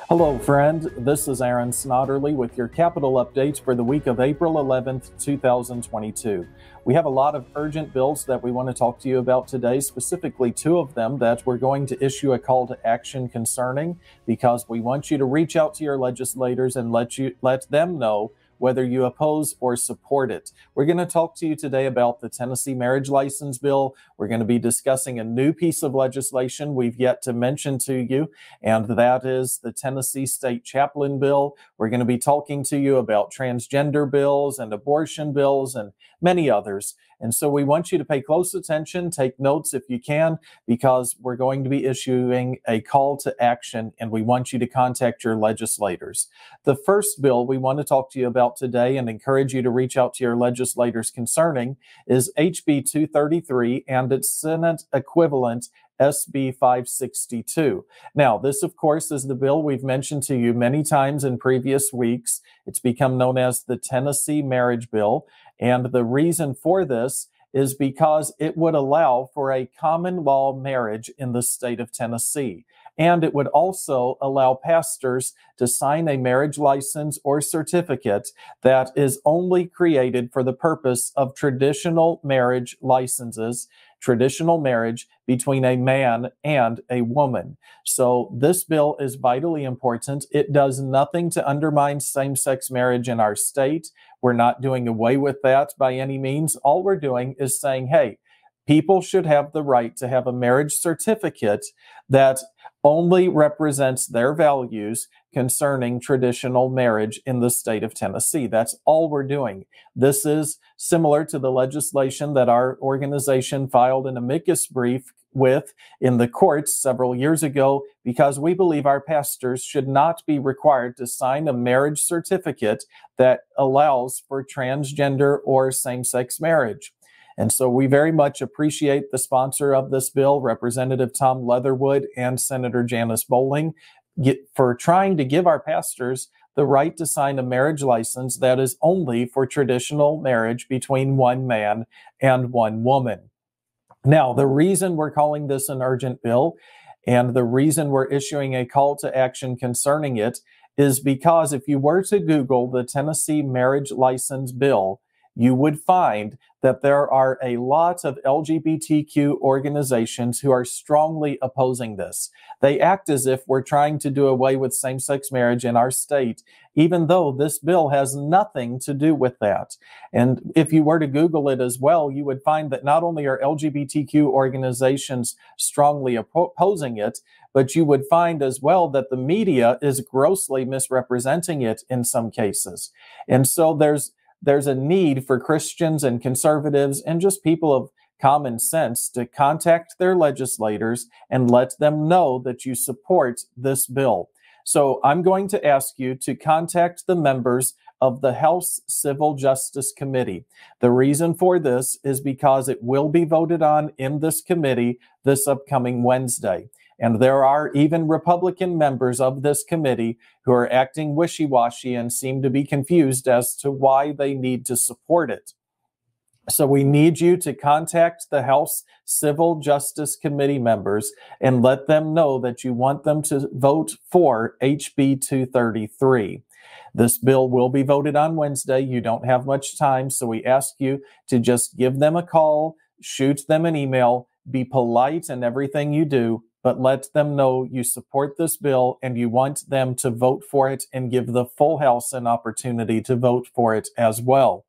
Hello, friend. This is Aaron Snodderly with your Capital Updates for the week of April 11th, 2022. We have a lot of urgent bills that we want to talk to you about today, specifically two of them that we're going to issue a call to action concerning because we want you to reach out to your legislators and let them know whether you oppose or support it. We're going to talk to you today about the Tennessee marriage license bill. We're going to be discussing a new piece of legislation we've yet to mention to you, and that is the Tennessee State Chaplain bill. We're going to be talking to you about transgender bills and abortion bills and many others. And so we want you to pay close attention, take notes if you can, because we're going to be issuing a call to action and we want you to contact your legislators. The first bill we want to talk to you about today and encourage you to reach out to your legislators concerning is HB 233 and its Senate equivalent SB 562. Now, this, of course, is the bill we've mentioned to you many times in previous weeks. It's become known as the Tennessee marriage bill. And the reason for this is because it would allow for a common law marriage in the state of Tennessee. And it would also allow pastors to sign a marriage license or certificate that is only created for the purpose of traditional marriage licenses, traditional marriage between a man and a woman. So this bill is vitally important. It does nothing to undermine same-sex marriage in our state. We're not doing away with that by any means. All we're doing is saying, hey, people should have the right to have a marriage certificate that only represents their values concerning traditional marriage in the state of Tennessee. That's all we're doing. This is similar to the legislation that our organization filed an amicus brief with in the courts several years ago, because we believe our pastors should not be required to sign a marriage certificate that allows for transgender or same-sex marriage. And so we very much appreciate the sponsor of this bill, Representative Tom Leatherwood and Senator Janice Bowling, for trying to give our pastors the right to sign a marriage license that is only for traditional marriage between one man and one woman. Now, the reason we're calling this an urgent bill and the reason we're issuing a call to action concerning it is because if you were to Google the Tennessee marriage license bill, you would find that there are a lot of LGBTQ organizations who are strongly opposing this. They act as if we're trying to do away with same-sex marriage in our state, even though this bill has nothing to do with that. And if you were to Google it as well, you would find that not only are LGBTQ organizations strongly opposing it, but you would find as well that the media is grossly misrepresenting it in some cases. And so there's a need for Christians and conservatives and just people of common sense to contact their legislators and let them know that you support this bill. So I'm going to ask you to contact the members of the House Civil Justice Committee. The reason for this is because it will be voted on in this committee this upcoming Wednesday. And there are even Republican members of this committee who are acting wishy-washy and seem to be confused as to why they need to support it. So we need you to contact the House Civil Justice Committee members and let them know that you want them to vote for HB 233. This bill will be voted on Wednesday. You don't have much time, so we ask you to just give them a call, shoot them an email, be polite in everything you do, but let them know you support this bill and you want them to vote for it and give the full House an opportunity to vote for it as well.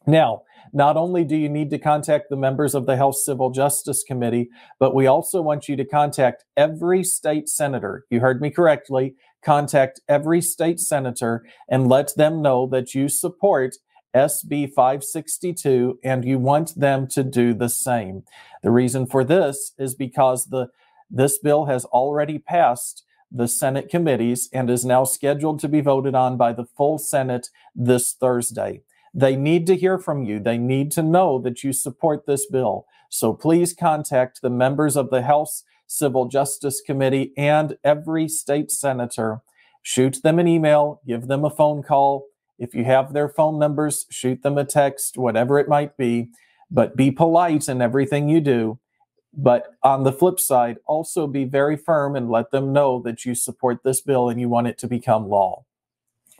Now, not only do you need to contact the members of the House Civil Justice Committee, but we also want you to contact every state senator. You heard me correctly. Contact every state senator and let them know that you support SB 562 and you want them to do the same. The reason for this is because this bill has already passed the Senate committees and is now scheduled to be voted on by the full Senate this Thursday. They need to hear from you. They need to know that you support this bill. So please contact the members of the House Civil Justice Committee and every state senator. Shoot them an email, give them a phone call. If you have their phone numbers, shoot them a text, whatever it might be. But be polite in everything you do. But on the flip side, also be very firm and let them know that you support this bill and you want it to become law.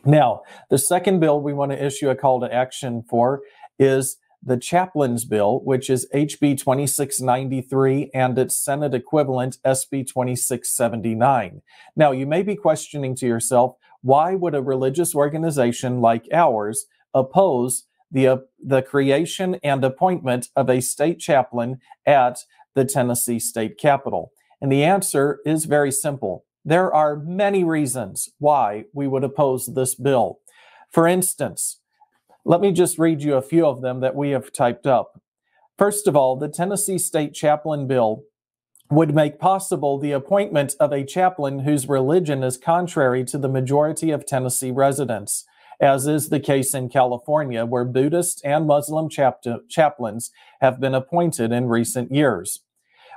Now, the second bill we want to issue a call to action for is the Chaplains bill, which is HB 2693 and its Senate equivalent SB 2679. Now, you may be questioning to yourself, why would a religious organization like ours oppose the creation and appointment of a state chaplain at the Tennessee state capitol? And the answer is very simple. There are many reasons why we would oppose this bill. For instance, let me just read you a few of them that we have typed up. First of all, the Tennessee State Chaplain Bill would make possible the appointment of a chaplain whose religion is contrary to the majority of Tennessee residents, as is the case in California, where Buddhist and Muslim chaplains have been appointed in recent years.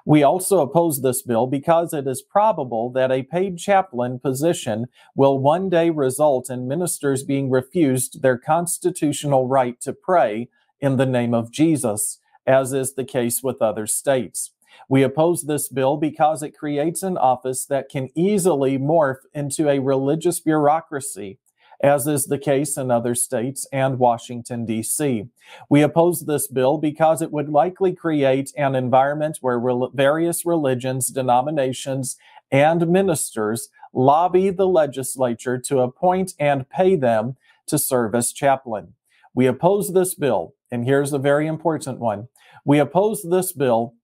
We also oppose this bill because it is probable that a paid chaplain position will one day result in ministers being refused their constitutional right to pray in the name of Jesus, as is the case with other states. We oppose this bill because it creates an office that can easily morph into a religious bureaucracy, as is the case in other states and Washington, D.C. We oppose this bill because it would likely create an environment where various religions, denominations, and ministers lobby the legislature to appoint and pay them to serve as chaplain. We oppose this bill, and here's a very important one. We oppose this bill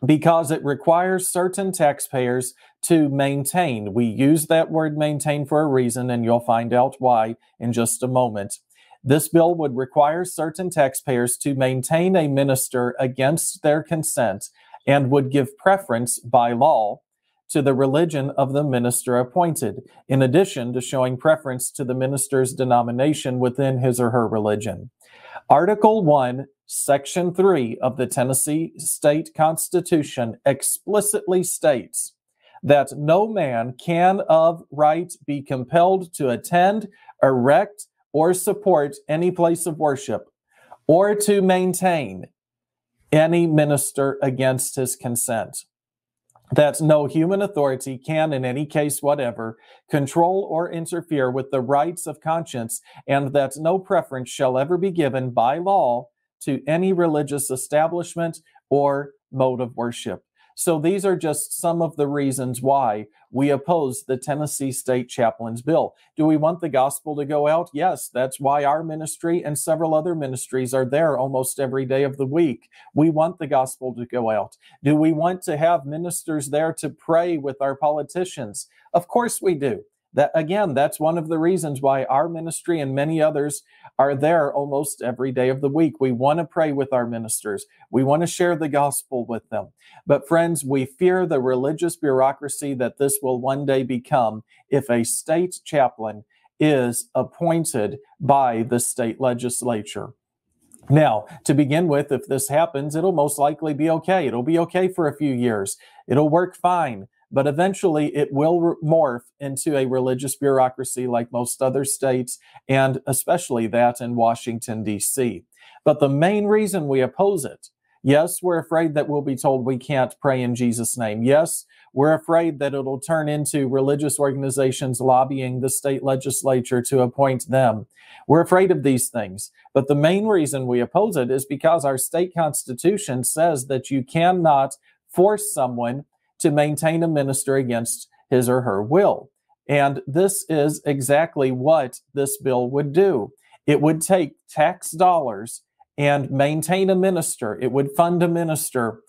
because it requires certain taxpayers to maintain. We use that word maintain for a reason, and you'll find out why in just a moment. This bill would require certain taxpayers to maintain a minister against their consent and would give preference by law to the religion of the minister appointed, in addition to showing preference to the minister's denomination within his or her religion. Article 1, Section 3 of the Tennessee State Constitution explicitly states that no man can of right be compelled to attend, erect, or support any place of worship, or to maintain any minister against his consent. That no human authority can, in any case whatever, control or interfere with the rights of conscience, and that no preference shall ever be given by law to any religious establishment or mode of worship. So these are just some of the reasons why we oppose the Tennessee State Chaplains Bill. Do we want the gospel to go out? Yes, that's why our ministry and several other ministries are there almost every day of the week. We want the gospel to go out. Do we want to have ministers there to pray with our politicians? Of course we do. That's one of the reasons why our ministry and many others are there almost every day of the week. We want to pray with our ministers. We want to share the gospel with them. But friends, we fear the religious bureaucracy that this will one day become if a state chaplain is appointed by the state legislature. Now, to begin with, if this happens, it'll most likely be okay. It'll be okay for a few years. It'll work fine. But eventually it will morph into a religious bureaucracy like most other states, and especially that in Washington, D.C. But the main reason we oppose it, yes, we're afraid that we'll be told we can't pray in Jesus' name. Yes, we're afraid that it'll turn into religious organizations lobbying the state legislature to appoint them. We're afraid of these things. But the main reason we oppose it is because our state constitution says that you cannot force someone to maintain a minister against his or her will. And this is exactly what this bill would do. It would take tax dollars and maintain a minister. It would fund a minister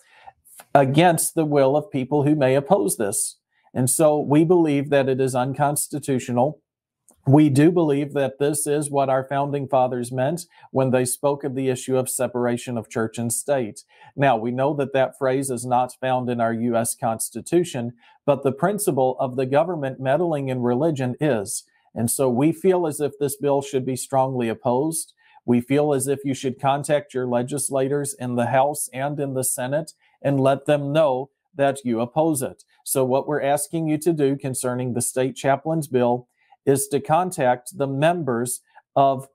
against the will of people who may oppose this. And so we believe that it is unconstitutional. We do believe that this is what our founding fathers meant when they spoke of the issue of separation of church and state. Now, we know that that phrase is not found in our U.S. Constitution, but the principle of the government meddling in religion is. And so we feel as if this bill should be strongly opposed. We feel as if you should contact your legislators in the House and in the Senate and let them know that you oppose it. So what we're asking you to do concerning the state chaplains bill is to contact the members of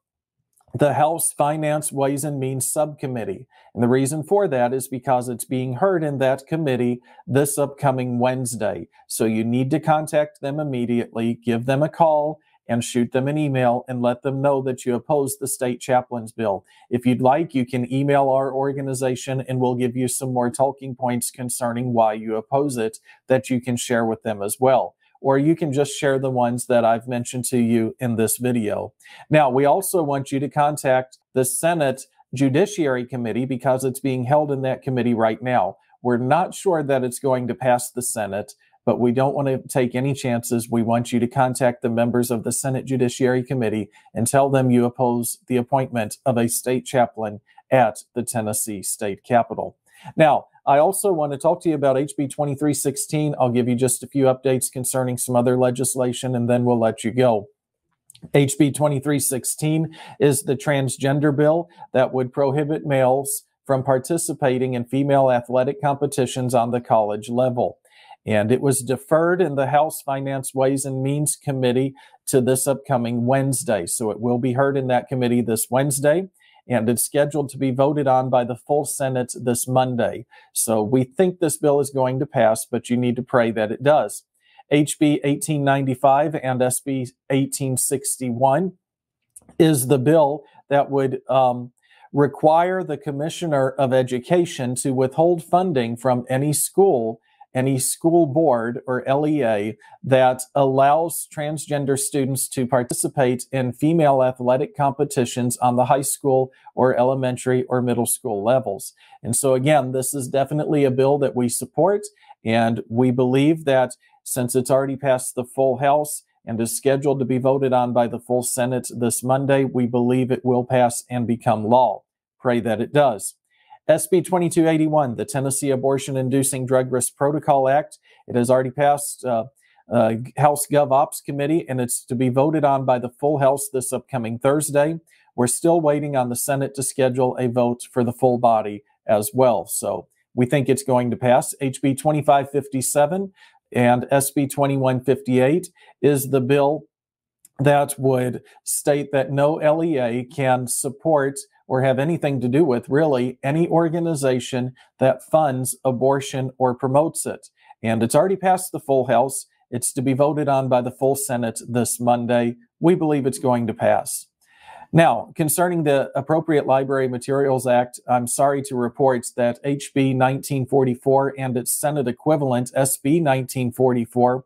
the House Finance Ways and Means Subcommittee. And the reason for that is because it's being heard in that committee this upcoming Wednesday. So you need to contact them immediately, give them a call, and shoot them an email and let them know that you oppose the state chaplains bill. If you'd like, you can email our organization and we'll give you some more talking points concerning why you oppose it that you can share with them as well. Or you can just share the ones that I've mentioned to you in this video. Now, we also want you to contact the Senate Judiciary Committee because it's being held in that committee right now. We're not sure that it's going to pass the Senate, but we don't want to take any chances. We want you to contact the members of the Senate Judiciary Committee and tell them you oppose the appointment of a state chaplain at the Tennessee State Capitol. Now, I also want to talk to you about HB 2316. I'll give you just a few updates concerning some other legislation, and then we'll let you go. HB 2316 is the transgender bill that would prohibit males from participating in female athletic competitions on the college level. And it was deferred in the House Finance Ways and Means Committee to this upcoming Wednesday. So it will be heard in that committee this Wednesday, and it's scheduled to be voted on by the full Senate this Monday. So we think this bill is going to pass, but you need to pray that it does. HB 1895 and SB 1861 is the bill that would require the Commissioner of Education to withhold funding from any school board or LEA that allows transgender students to participate in female athletic competitions on the high school or elementary or middle school levels. And so again, this is definitely a bill that we support, and we believe that since it's already passed the full House and is scheduled to be voted on by the full Senate this Monday, we believe it will pass and become law. Pray that it does. SB 2281, the Tennessee Abortion-Inducing Drug Risk Protocol Act. It has already passed House Gov Ops Committee, and it's to be voted on by the full House this upcoming Thursday. We're still waiting on the Senate to schedule a vote for the full body as well. So we think it's going to pass. HB 2557 and SB 2158 is the bill that would state that no LEA can support or have anything to do with, really, any organization that funds abortion or promotes it. And it's already passed the full House. It's to be voted on by the full Senate this Monday. We believe it's going to pass. Now, concerning the Appropriate Library Materials Act, I'm sorry to report that HB 1944 and its Senate equivalent, SB 1944,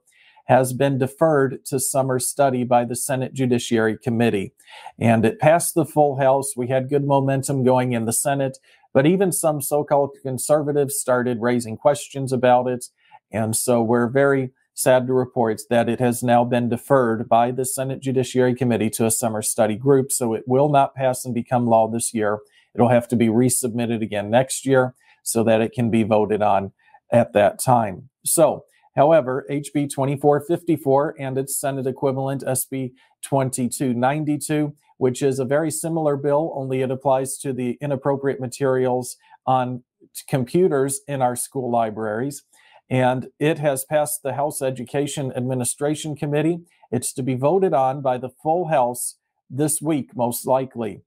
has been deferred to summer study by the Senate Judiciary Committee. And it passed the full House. We had good momentum going in the Senate, but even some so-called conservatives started raising questions about it. And so we're very sad to report that it has now been deferred by the Senate Judiciary Committee to a summer study group. So it will not pass and become law this year. It'll have to be resubmitted again next year so that it can be voted on at that time. So, however, HB 2454 and its Senate equivalent, SB 2292, which is a very similar bill, only it applies to the inappropriate materials on computers in our school libraries. And it has passed the House Education Administration Committee. It's to be voted on by the full House this week, most likely.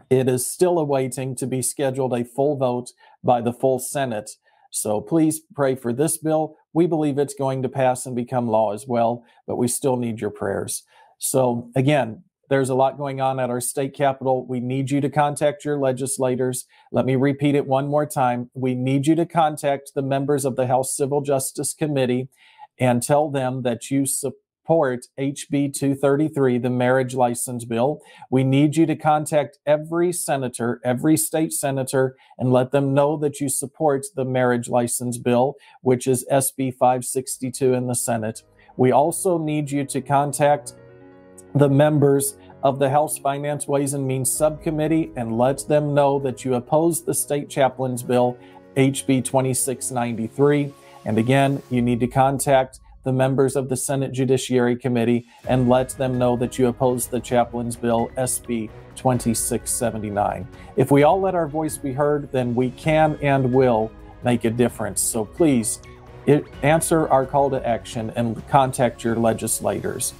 It is still awaiting to be scheduled a full vote by the full Senate. So please pray for this bill. We believe it's going to pass and become law as well, but we still need your prayers. So again, there's a lot going on at our state capitol. We need you to contact your legislators. Let me repeat it one more time. We need you to contact the members of the House Civil Justice Committee and tell them that you support HB 233, the marriage license bill. We need you to contact every senator, every state senator, and let them know that you support the marriage license bill, which is SB 562 in the Senate. We also need you to contact the members of the House Finance Ways and Means Subcommittee and let them know that you oppose the state chaplains bill, HB 2693. And again, you need to contact the members of the Senate Judiciary Committee and let them know that you oppose the chaplains bill, SB 2679. If we all let our voice be heard, then we can and will make a difference. So please answer our call to action and contact your legislators.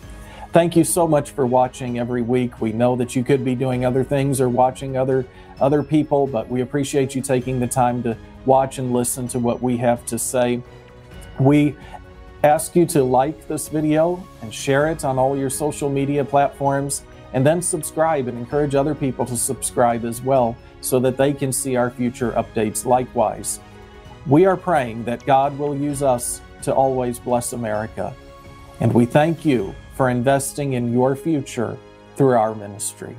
Thank you so much for watching every week. We know that you could be doing other things or watching other people, but we appreciate you taking the time to watch and listen to what we have to say. We ask you to like this video and share it on all your social media platforms, and then subscribe and encourage other people to subscribe as well so that they can see our future updates likewise. We are praying that God will use us to always bless America, and we thank you for investing in your future through our ministry.